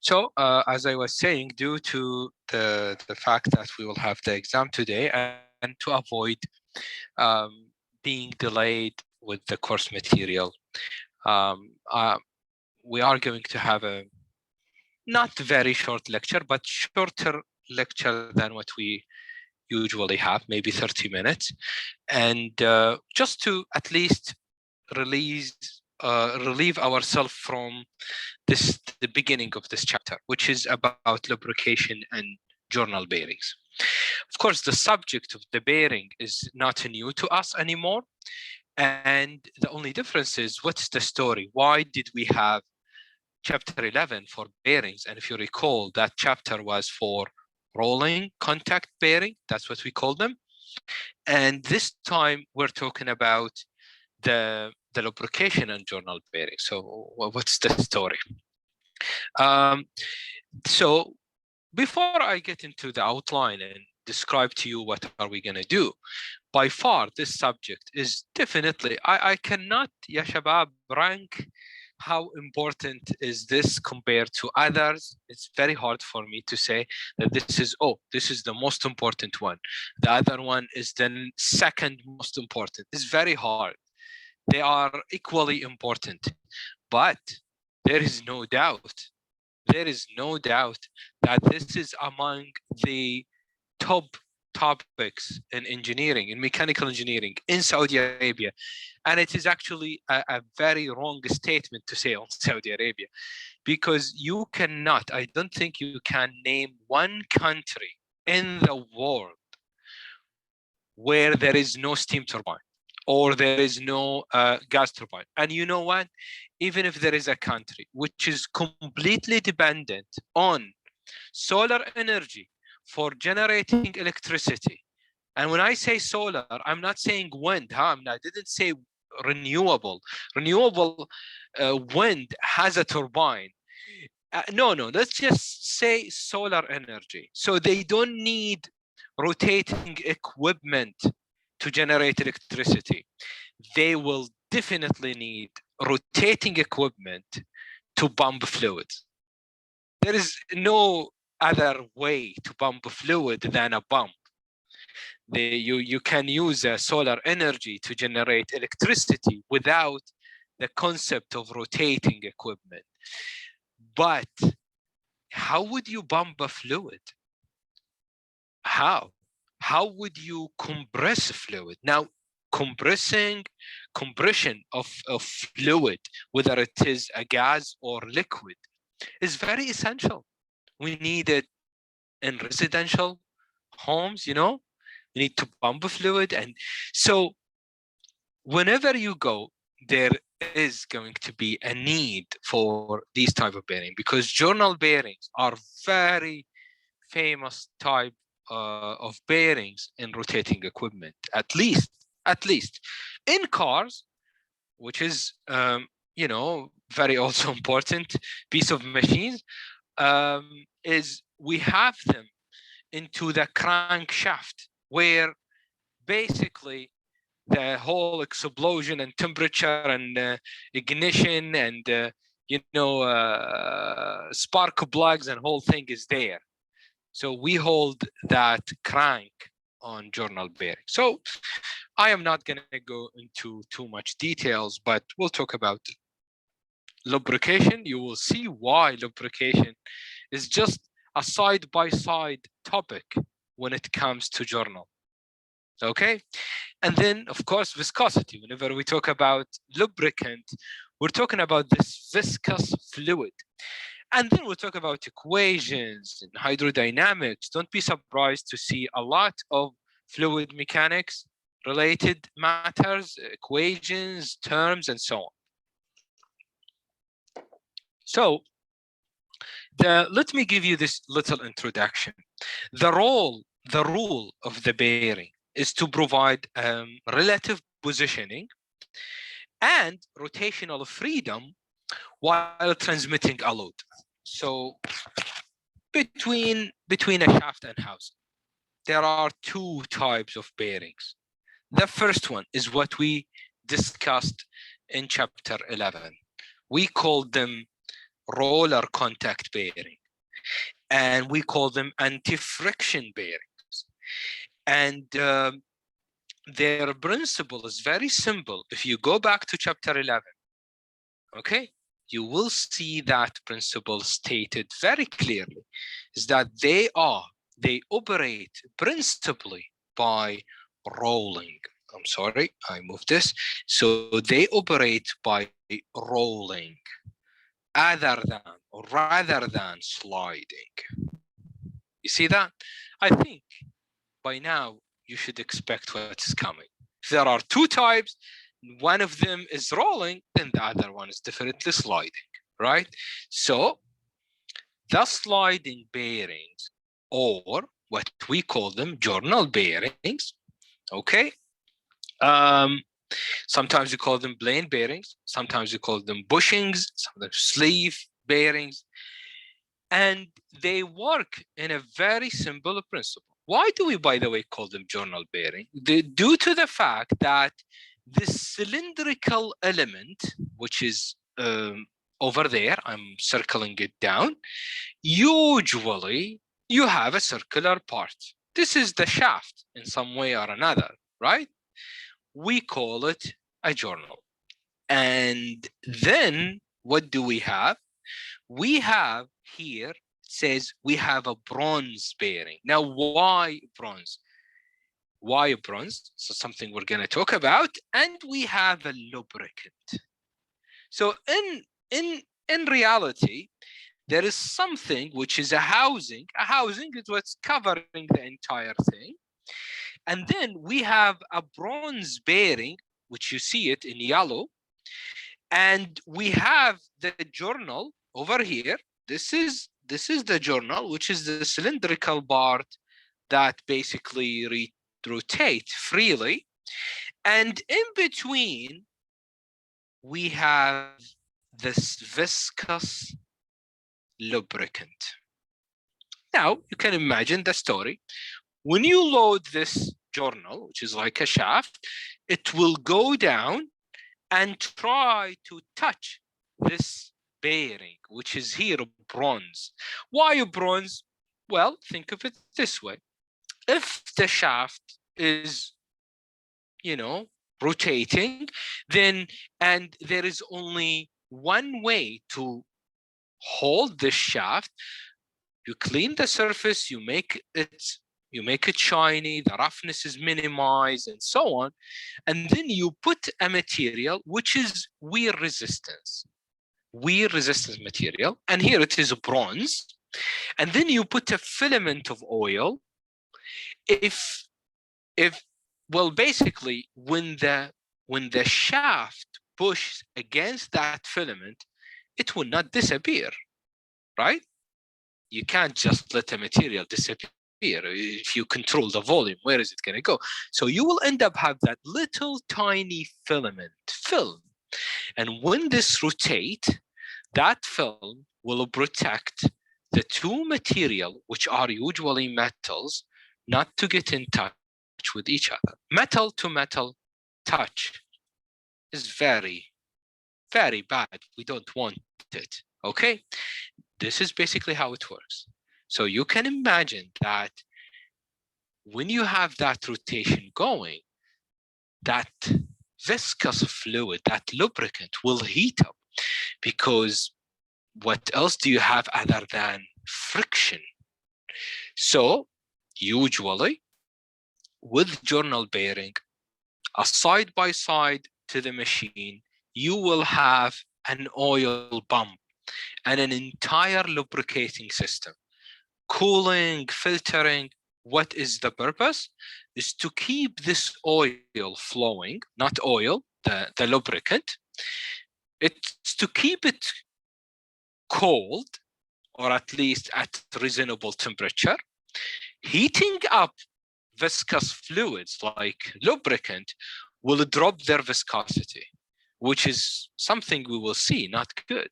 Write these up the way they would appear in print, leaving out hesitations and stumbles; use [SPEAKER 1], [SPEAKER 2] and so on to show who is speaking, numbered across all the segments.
[SPEAKER 1] So as I was saying, due to the fact that we will have the exam today and to avoid being delayed with the course material, we are going to have a not very short lecture, but shorter lecture than what we usually have, maybe 30 minutes. And just to at least relieve ourselves from the beginning of this chapter, which is about lubrication and journal bearings. Of course, the subject of the bearing is not new to us anymore. And the only difference is, what's the story? Why did we have chapter 11 for bearings? And if you recall, that chapter was for rolling contact bearing. That's what we call them. And this time we're talking about the lubrication and journal bearing. So what's the story? So before I get into the outline and describe to you what are we going to do, by far this subject is definitely, I cannot, ya shabab, rank how important is this compared to others. It's very hard for me to say that this is the most important one. The other one is the second most important. It's very hard. They are equally important, but there is no doubt that this is among the top topics in engineering, in mechanical engineering in Saudi Arabia. And it is actually a very wrong statement to say on Saudi Arabia, because you cannot, I don't think you can name one country in the world where there is no steam turbine or there is no gas turbine. And you know what? Even if there is a country which is completely dependent on solar energy for generating electricity, and when I say solar, I'm not saying wind. I didn't say renewable. Renewable wind has a turbine. No, let's just say solar energy. So they don't need rotating equipment to generate electricity. They will definitely need rotating equipment to pump fluid. There is no other way to pump fluid than a pump. You can use solar energy to generate electricity without the concept of rotating equipment. But how would you pump a fluid? How would you compress fluid? Now, compression of fluid, whether it is a gas or liquid, is very essential. We need it in residential homes, you need to pump fluid. And so whenever you go, there is going to be a need for these type of bearing, because journal bearings are very famous type of bearings in rotating equipment, at least in cars, which is very also important piece of machines, is we have them into the crankshaft, where basically the whole explosion and temperature and ignition and spark plugs and whole thing is there. So we hold that crank on journal bearing. So I am not going to go into too much details, but we'll talk about lubrication. You will see why lubrication is just a side-by-side topic when it comes to journal. Okay, and then of course viscosity. Whenever we talk about lubricant, we're talking about this viscous fluid. And then we'll talk about equations and hydrodynamics. Don't be surprised to see a lot of fluid mechanics related matters, equations, terms, and so on. So let me give you this little introduction. The rule of the bearing is to provide relative positioning and rotational freedom while transmitting a load. So between a shaft and housing, there are two types of bearings. The first one is what we discussed in chapter 11. We called them roller contact bearing, and we call them anti-friction bearings. And their principle is very simple. If you go back to chapter 11, okay, you will see that principle stated very clearly, is that they operate principally by rolling. I'm sorry, I moved this. So they operate by rolling other than or rather than sliding. You see that? I think by now you should expect what is coming. If there are two types, one of them is rolling, then the other one is definitely sliding, right? So the sliding bearings, or what we call them journal bearings, okay? Sometimes you call them plain bearings, sometimes you call them bushings, sometimes sleeve bearings, and they work in a very simple principle. Why do we, by the way, call them journal bearing? Due to the fact that the cylindrical element, which is over there, I'm circling it down, usually you have a circular part. This is the shaft in some way or another, right? We call it a journal. And then what do we have? We have here, it says we have a bronze bearing. Now, why bronze? Why bronze? So something we're going to talk about. And we have a lubricant. So in reality, there is something which is a housing. A housing is what's covering the entire thing. And then we have a bronze bearing, which you see it in yellow. And we have the journal over here. This is the journal, which is the cylindrical part that basically rotate freely. And in between, we have this viscous lubricant. Now, you can imagine the story. When you load this journal, which is like a shaft, it will go down and try to touch this bearing, which is here bronze. Why bronze? Well, think of it this way. If the shaft is, rotating, then, and there is only one way to hold this shaft, you clean the surface, you make it shiny, the roughness is minimized, and so on. And then you put a material which is wear resistance material, and here it is bronze. And then you put a filament of oil. Well, basically, when the shaft pushes against that filament, it will not disappear, right? You can't just let a material disappear. If you control the volume, where is it going to go? So you will end up have that little tiny film. And when this rotate, that film will protect the two material, which are usually metals, not to get in touch with each other. Metal to metal touch is very, very bad. We don't want it, okay? This is basically how it works. So you can imagine that when you have that rotation going, that viscous fluid, that lubricant will heat up, because what else do you have other than friction? So usually with journal bearing, a side by side to the machine, you will have an oil pump and an entire lubricating system. Cooling, filtering. What is the purpose? Is to keep this oil flowing, not oil, the lubricant. It's to keep it cold, or at least at reasonable temperature. Heating up viscous fluids like lubricant will drop their viscosity, which is something we will see, not good.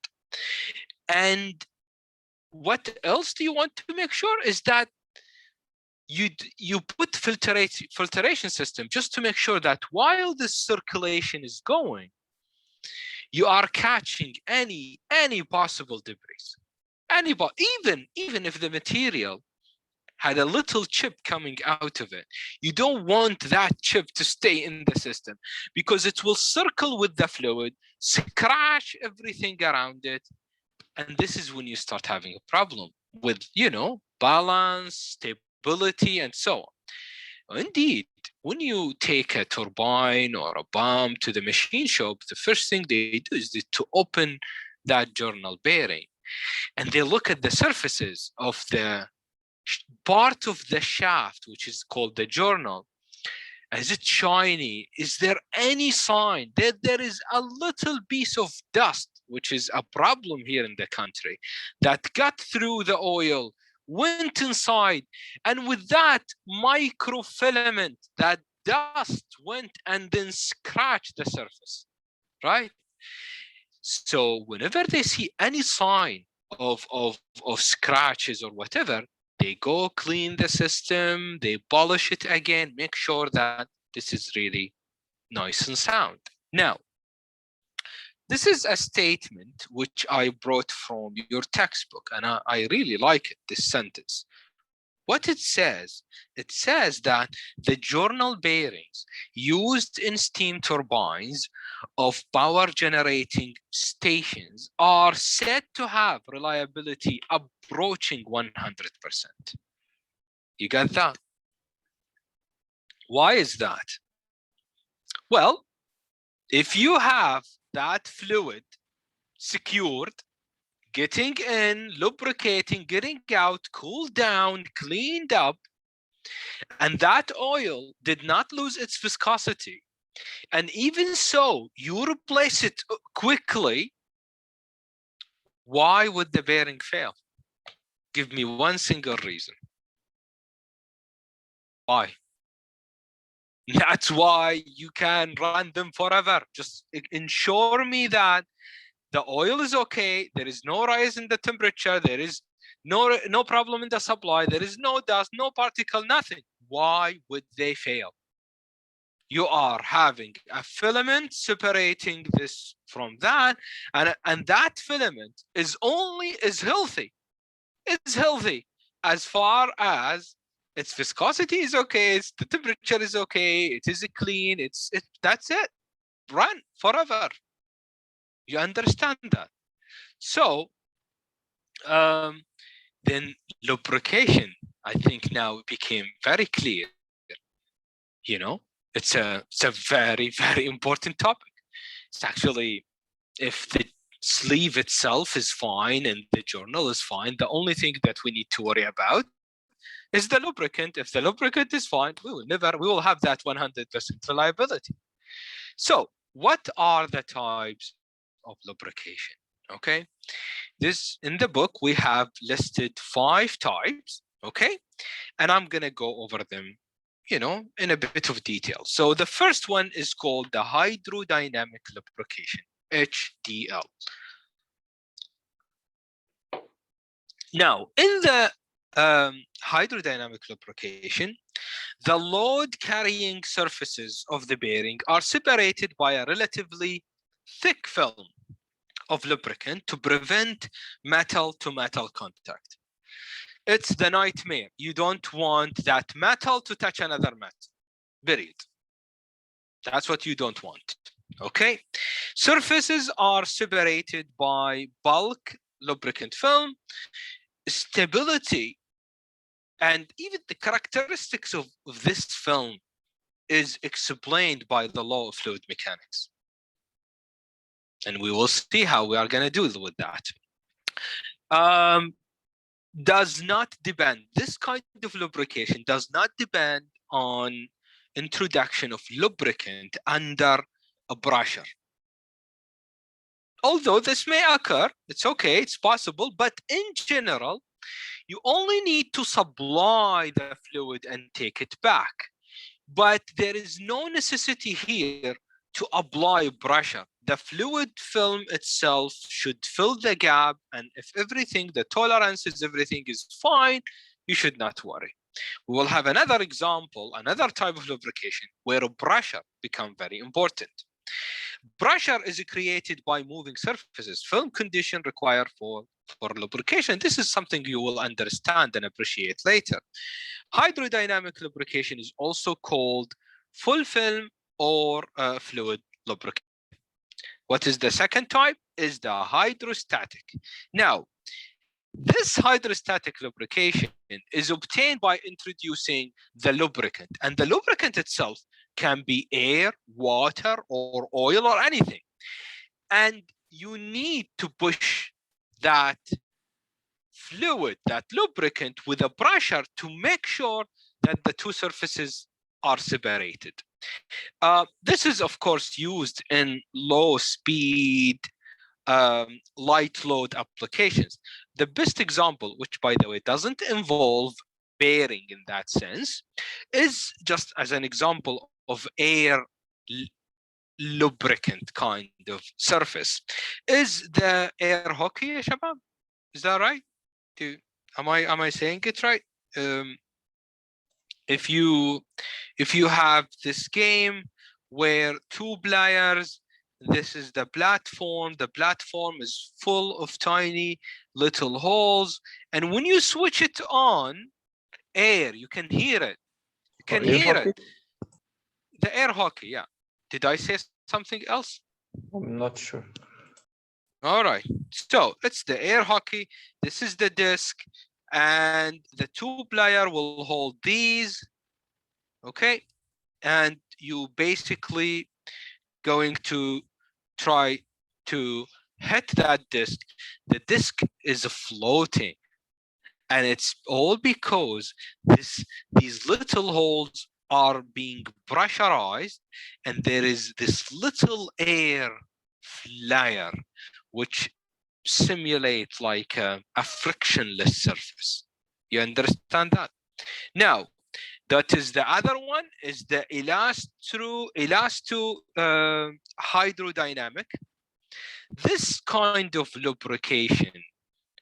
[SPEAKER 1] And what else do you want to make sure is that you put filtration system just to make sure that while the circulation is going, you are catching any possible debris. Even if the material had a little chip coming out of it, you don't want that chip to stay in the system, because it will circle with the fluid, scratch everything around it, and this is when you start having a problem with, balance, stability, and so on. Indeed, when you take a turbine or a pump to the machine shop, the first thing they do is to open that journal bearing, and they look at the surfaces of the part of the shaft, which is called the journal. Is it shiny? Is there any sign that there is a little piece of dust, which is a problem here in the country, that got through the oil, went inside, and with that microfilament, that dust went and then scratched the surface, right? So whenever they see any sign of scratches or whatever, they go clean the system, they polish it again, make sure that this is really nice and sound. Now, this is a statement which I brought from your textbook, and I really like it, this sentence. What it says that the journal bearings used in steam turbines of power generating stations are said to have reliability approaching 100%. You got that? Why is that? Well, if you have that fluid secured, getting in, lubricating, getting out, cooled down, cleaned up, and that oil did not lose its viscosity, and even so, you replace it quickly, why would the bearing fail? Give me one single reason. Why? That's why you can run them forever. Just ensure me that the oil is okay, there is no rise in the temperature, there is no problem in the supply, there is no dust, no particle, nothing. Why would they fail? You are having a filament separating this from that, and that filament is healthy. It's healthy as far as its viscosity is okay, the temperature is okay, it is clean, that's it. Run forever. You understand that? So then lubrication, I think now became very clear. It's a very, very important topic. It's actually, if the sleeve itself is fine and the journal is fine, the only thing that we need to worry about is the lubricant. If the lubricant is fine, we will have that 100% reliability. So what are the types of lubrication? Okay, in the book we have listed 5 types, okay, and I'm gonna go over them in a bit of detail. So the first one is called the hydrodynamic lubrication, HDL. Now, in the hydrodynamic lubrication, the load carrying surfaces of the bearing are separated by a relatively thick film of lubricant to prevent metal to metal contact. It's the nightmare. You don't want that metal to touch another metal, period. That's what you don't want, okay? Surfaces are separated by bulk lubricant film. Stability and even the characteristics of this film is explained by the law of fluid mechanics. And we will see how we are going to deal with that. Does not depend, this kind of lubrication does not depend on introduction of lubricant under a brusher. Although this may occur, it's okay, it's possible, but in general, you only need to supply the fluid and take it back. But there is no necessity here to apply brusher. The fluid film itself should fill the gap, and if everything, the tolerances, everything is fine, you should not worry. We will have another example, another type of lubrication where a brusher becomes very important. Pressure is created by moving surfaces. Film condition required for lubrication. This is something you will understand and appreciate later. Hydrodynamic lubrication is also called full film or fluid lubrication. What is the second type? Is the hydrostatic. Now, this hydrostatic lubrication is obtained by introducing the lubricant, and the lubricant itself can be air, water, or oil, or anything. And you need to push that fluid, that lubricant, with a pressure to make sure that the two surfaces are separated. This is, of course, used in low speed, light load applications. The best example, which by the way doesn't involve bearing in that sense, is just as an example of air lubricant kind of surface, is the air hockey, ya shabab? Is that right? Am I saying it right? If you have this game where two players, this is the platform is full of tiny little holes, and when you switch it on air, you can hear it. You can hear it. The air hockey, yeah. Did I say something else?
[SPEAKER 2] I'm not sure.
[SPEAKER 1] All right, so it's the air hockey. This is the disc, and the two player will hold these, okay, and you basically going to try to hit that disc. The disc is floating, and it's all because these little holes are being pressurized, and there is this little air flyer which simulates like a frictionless surface. You understand that? Now, that is the other one, is the hydrodynamic. This kind of lubrication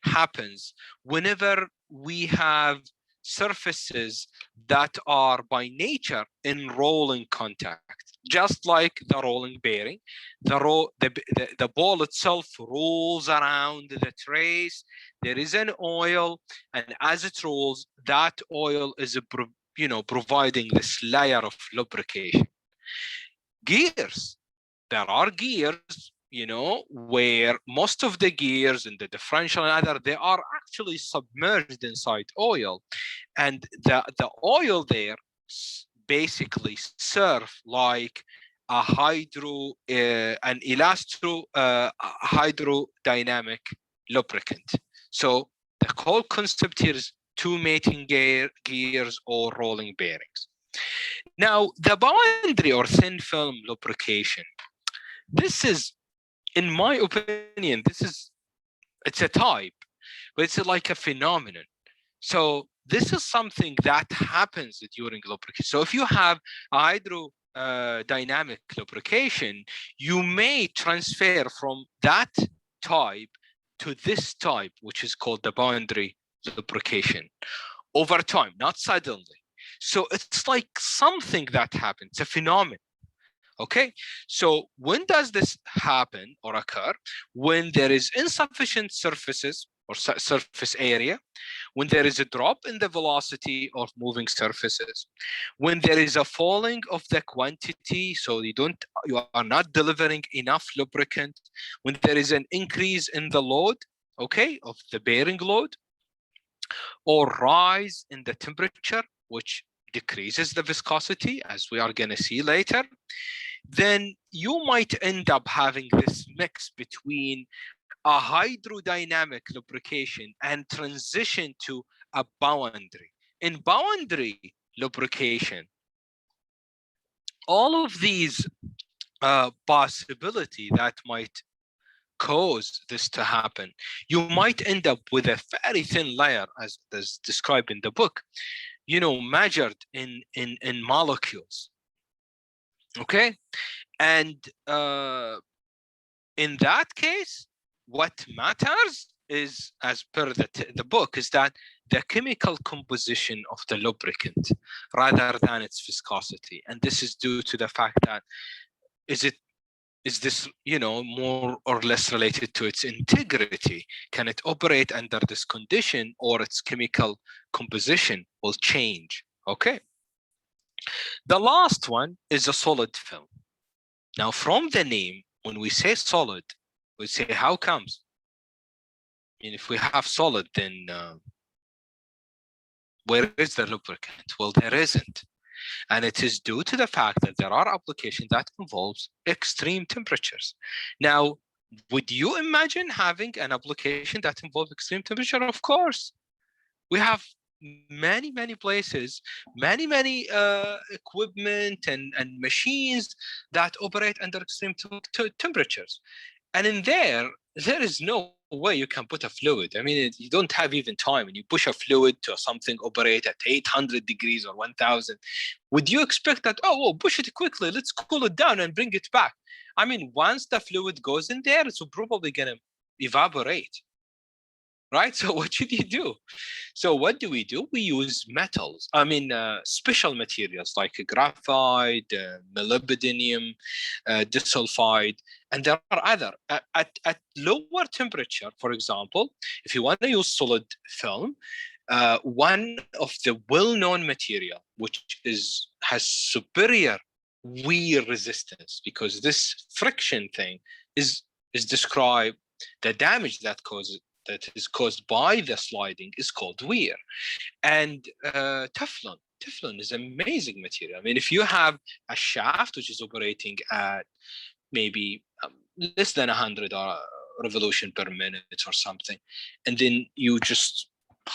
[SPEAKER 1] happens whenever we have surfaces that are by nature in rolling contact, just like the rolling bearing. The ball itself rolls around the trace. There is an oil, and as it rolls, that oil is providing this layer of lubrication. Gears, there are gears, where most of the gears in the differential and other, they are actually submerged inside oil, and the oil there basically serve like a an hydrodynamic lubricant. So the whole concept here is two mating gears or rolling bearings. Now, the boundary or thin film lubrication, this is, in my opinion, it's a type, but it's like a phenomenon. So this is something that happens during lubrication. So if you have a hydrodynamic lubrication, you may transfer from that type to this type, which is called the boundary lubrication, over time, not suddenly. So it's like something that happens, it's a phenomenon. Okay, so when does this happen or occur? When there is insufficient surfaces or surface area, when there is a drop in the velocity of moving surfaces, when there is a falling of the quantity, so you are not delivering enough lubricant, when there is an increase in the load, okay, of the bearing load, or rise in the temperature, which decreases the viscosity, as we are going to see later, then you might end up having this mix between a hydrodynamic lubrication and transition to a boundary. In boundary lubrication, all of these possibility that might cause this to happen, you might end up with a very thin layer, as described in the book, measured in molecules. Okay, and in that case, what matters is, as per the book, is that the chemical composition of the lubricant rather than its viscosity. And this is due to the fact that, is it Is this, more or less related to its integrity? Can it operate under this condition, or its chemical composition will change? Okay. The last one is a solid film. Now, from the name, when we say solid, we say how comes? I mean, if we have solid, then where is the lubricant? Well, there isn't. And it is due to the fact that there are applications that involves extreme temperatures. Now, would you imagine having an application that involves extreme temperature? Of course. We have many places, many equipment and machines that operate under extreme temperatures. And in there is no way you can put a fluid. I mean, you don't have even time, and you push a fluid to something operate at 800 degrees or 1000. Would you expect that, oh, well, push it quickly, let's cool it down and bring it back? I mean, once the fluid goes in there, it's probably going to evaporate, right? So what should you do? So what do? We use metals, special materials like graphite, molybdenum, disulfide, and there are other. At lower temperature, for example, if you want to use solid film, one of the well-known material, which has superior wear resistance, because this friction thing is described, the damage that is caused by the sliding is called wear. And Teflon is an amazing material. I mean, if you have a shaft which is operating at maybe less than 100 revolution per minute or something, and then you just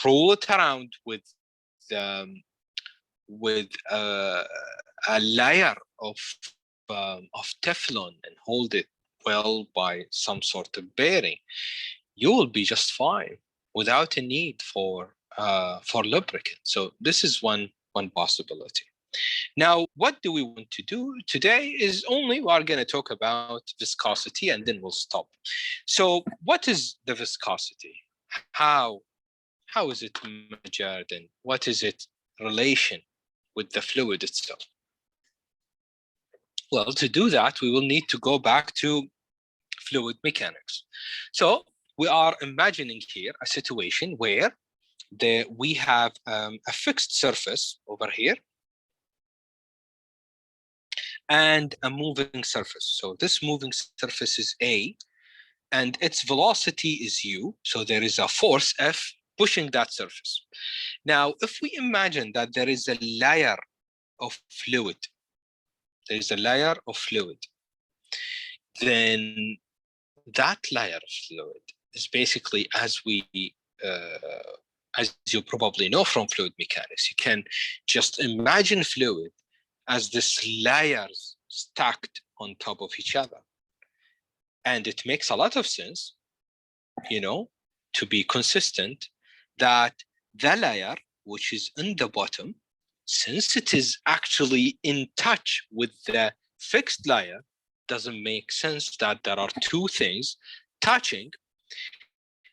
[SPEAKER 1] roll it around with a layer of Teflon and hold it well by some sort of bearing, you will be just fine without a need for lubricant. So this is one possibility. Now, what do we want to do today is we are going to talk about viscosity, and then we'll stop. So what is the viscosity? How is it measured, and what is its relation with the fluid itself? Well, to do that, we will need to go back to fluid mechanics. So we are imagining here a situation where we have a fixed surface over here and a moving surface. So this moving surface is A, and its velocity is U. So there is a force F pushing that surface. Now, if we imagine that there is a layer of fluid, then that layer of fluid is basically, as you probably know from fluid mechanics, you can just imagine fluid as this layers stacked on top of each other. And it makes a lot of sense, to be consistent, that the layer which is in the bottom, since it is actually in touch with the fixed layer, doesn't make sense that there are two things touching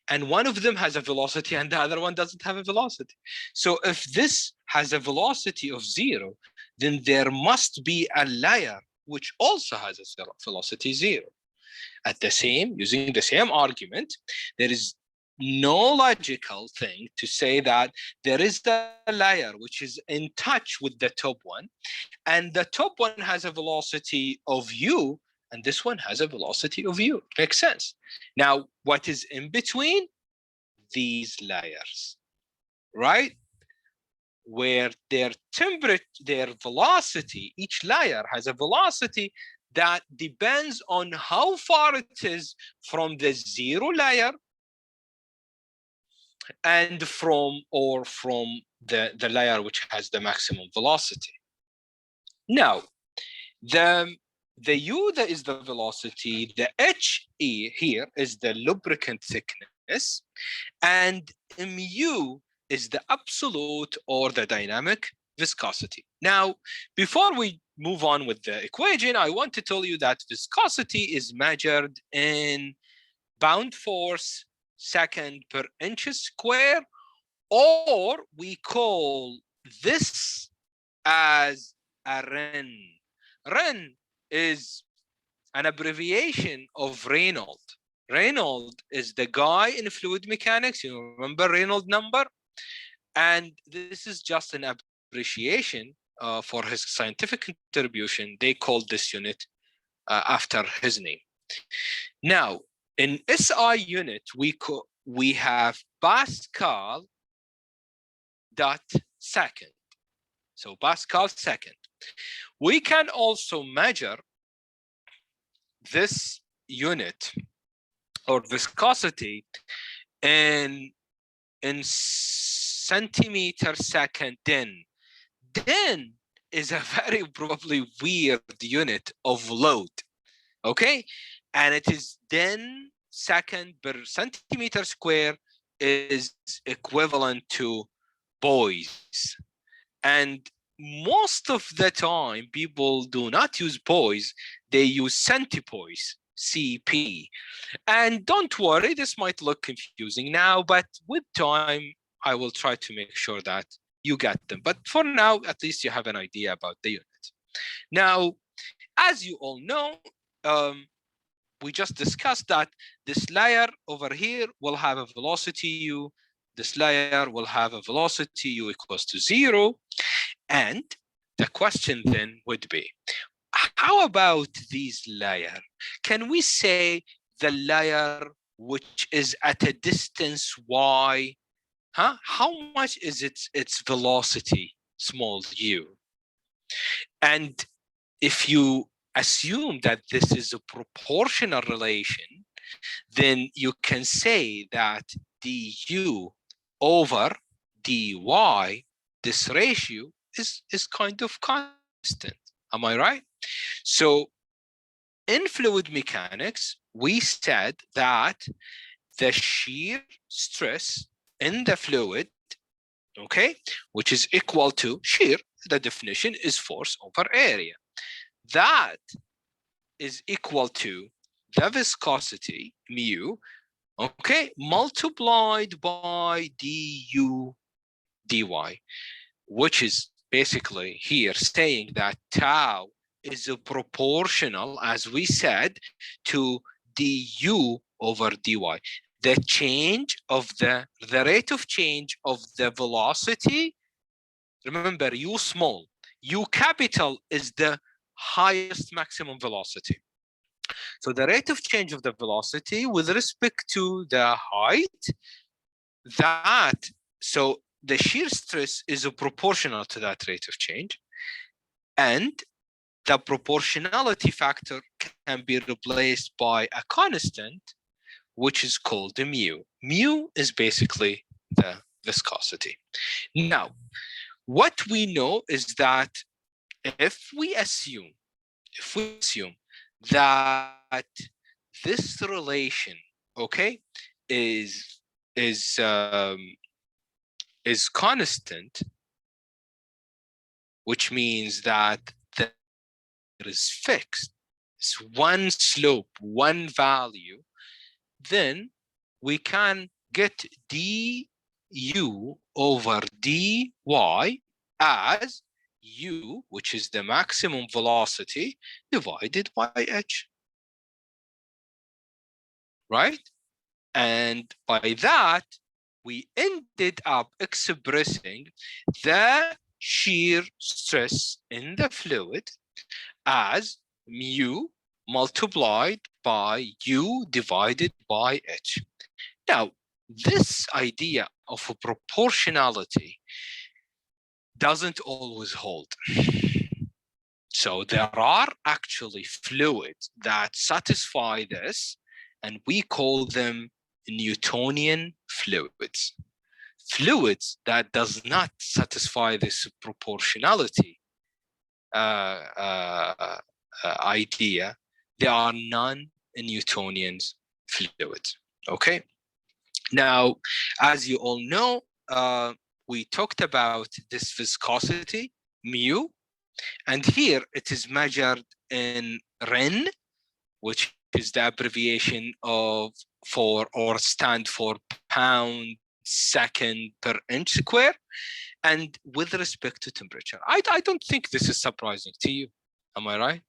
[SPEAKER 1] and one of them has a velocity and the other one doesn't have a velocity. So if this has a velocity of 0, then there must be a layer which also has a velocity 0. Using the same argument, there is no logical thing to say that there is the layer which is in touch with the top one, and the top one has a velocity of u, and this one has a velocity of u. Makes sense. Now, what is in between these layers, right? Where their velocity, each layer has a velocity that depends on how far it is from the 0 layer and from the layer which has the maximum velocity. Now, the U that is the velocity, the HE here is the lubricant thickness, and mu is the absolute or the dynamic viscosity. Now, before we move on with the equation, I want to tell you that viscosity is measured in pound force second per inch square, or we call this as a Ren. Ren is an abbreviation of Reynolds. Reynolds is the guy in fluid mechanics. You remember Reynolds number? And this is just an appreciation for his scientific contribution. They called this unit after his name. Now, in SI unit, we have Pascal dot second. So Pascal second. We can also measure this unit or viscosity in centimeter second den. Den is a very probably weird unit of load, okay? And it is den second per centimeter square is equivalent to boys. And most of the time, people do not use boys, they use centipoise, CP. And don't worry, this might look confusing now, but with time, I will try to make sure that you get them. But for now, at least you have an idea about the unit. Now, as you all know, we just discussed that this layer over here will have a velocity u, this layer will have a velocity u equals to 0. And the question then would be, how about these layer? Can we say the layer which is at a distance y, how much is its velocity, small u? And if you assume that this is a proportional relation, then you can say that du over dy, this ratio is kind of constant. Am I right? So in fluid mechanics, we said that the shear stress in the fluid, okay, which is equal to shear, the definition is force over area. That is equal to the viscosity, mu, okay, multiplied by du dy, which is basically here saying that tau is a proportional, as we said, to du over dy. The change of the rate of change of the velocity, remember u small, u capital is the highest maximum velocity. So the rate of change of the velocity with respect to the height, that, so the shear stress is proportional to that rate of change, and the proportionality factor can be replaced by a constant, which is called the mu. Mu is basically the viscosity. Now, what we know is that if we assume that this relation, okay, is constant, which means that there is fixed, it's one slope, one value, then we can get du over dy as u, which is the maximum velocity, divided by h, right? And by that, we ended up expressing the shear stress in the fluid as mu multiplied by u divided by h. Now, this idea of a proportionality doesn't always hold. So there are actually fluids that satisfy this, and we call them Newtonian fluids. Fluids that does not satisfy this proportionality idea, they are non-Newtonian fluids, okay? Now, as you all know, we talked about this viscosity, mu, and here it is measured in Ren, which is the abbreviation or stand for pound second per inch square, and with respect to temperature. I don't think this is surprising to you. Am I right?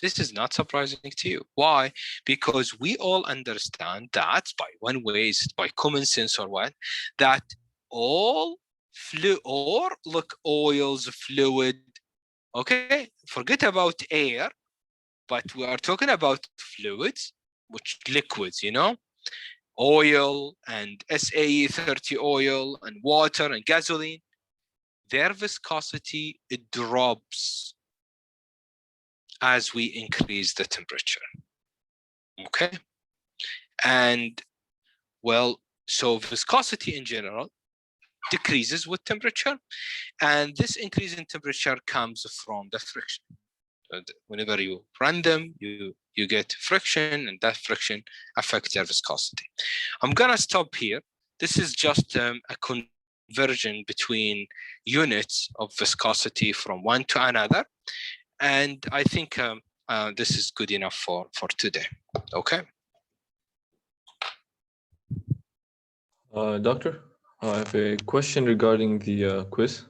[SPEAKER 1] This is not surprising to you. Why? Because we all understand that by one way, is by common sense or what, that all oils, fluid, okay, forget about air, but we are talking about fluids, which liquids, you know, oil and SAE30 oil and water and gasoline, their viscosity, it drops as we increase the temperature. Okay. And well, so viscosity in general decreases with temperature, and this increase in temperature comes from the friction. Whenever you run them, you get friction, and that friction affects their viscosity. I'm gonna stop here. This is just a conversion between units of viscosity from one to another, and I think this is good enough for today. Okay.
[SPEAKER 2] Doctor, I have a question regarding the quiz.